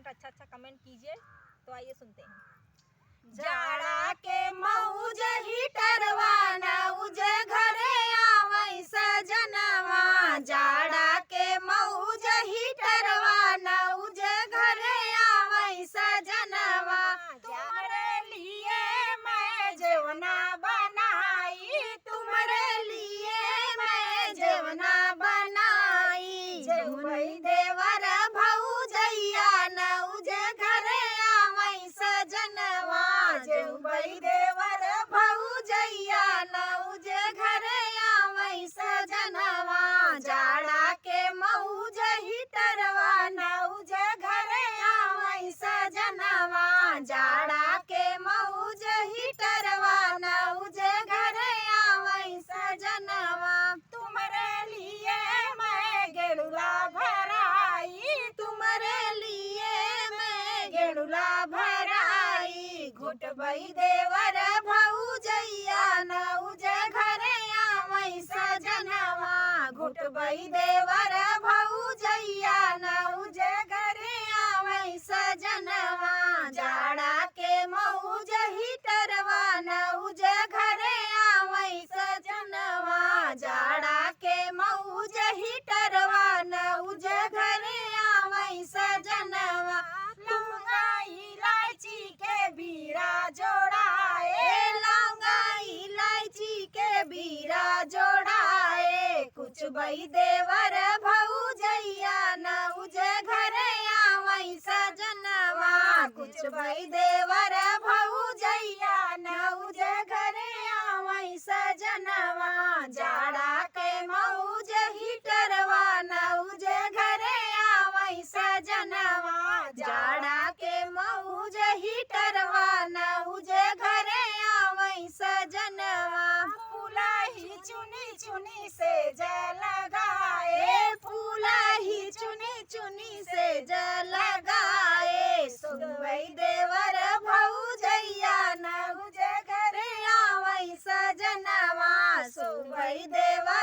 Comment, अच्छा अच्छा comment कीजिए। तो आइए सुनते हैं। जाड़ा के मौज हीटरवा नौज घरे आवै सजनवा, जाड़ा के मौज हीटरवा नौज घरे आवै सजनवा, तुम्हारे लिए मैं जेवना बनाई, तुम्हारे लिए मैं जेवना बनाई, जेवै देवर भौजैया नौज घरे आवै सजनवा, जेवै देवर भौजैया नौज घरे आवै सजनवा, जाड़ा के मौज हीटरवा नौज घरे आवै सजनवा, जाड़ा के मौज हीटरवा नौज घरे आवै सजनवा, तुम्हारे लिए मैं गेड़ुला भराई, तुम्हारे लिए मैं गेड़ुला भराई, घुटबै देवर भौजैया नौज घरे आवै सजनवा, घुटबै देवर भौजैया नौज घरे आवै सजनवा, जाड़ा के मौज हीटरवा नौज घरे आवै सजनवा, जाड़ा के मौज हीटरवा नौज घरे आवै सजनवा, लौंगा इलायची के बीरा जोड़ाए, लौंगा इलायची के बीरा जोड़ाए, कुछ बई देवर भौजैया नौज घरे आवै सजनवा, कुछ बई देवर भौजैया नौज घरे आवै सजनवा, जाड़ा के मौज हीटरवा नौज घरे आवै सजनवा, जाड़ा के मौज हीटरवा नौज घरे आवै सजनवा, फूला ही चुनी चुनी से लगाए, फूला ही चुनी चुनी से लगाए, सुनबै देवर भौजैया नौज घरे आवै सजनवा, सुनबै देवर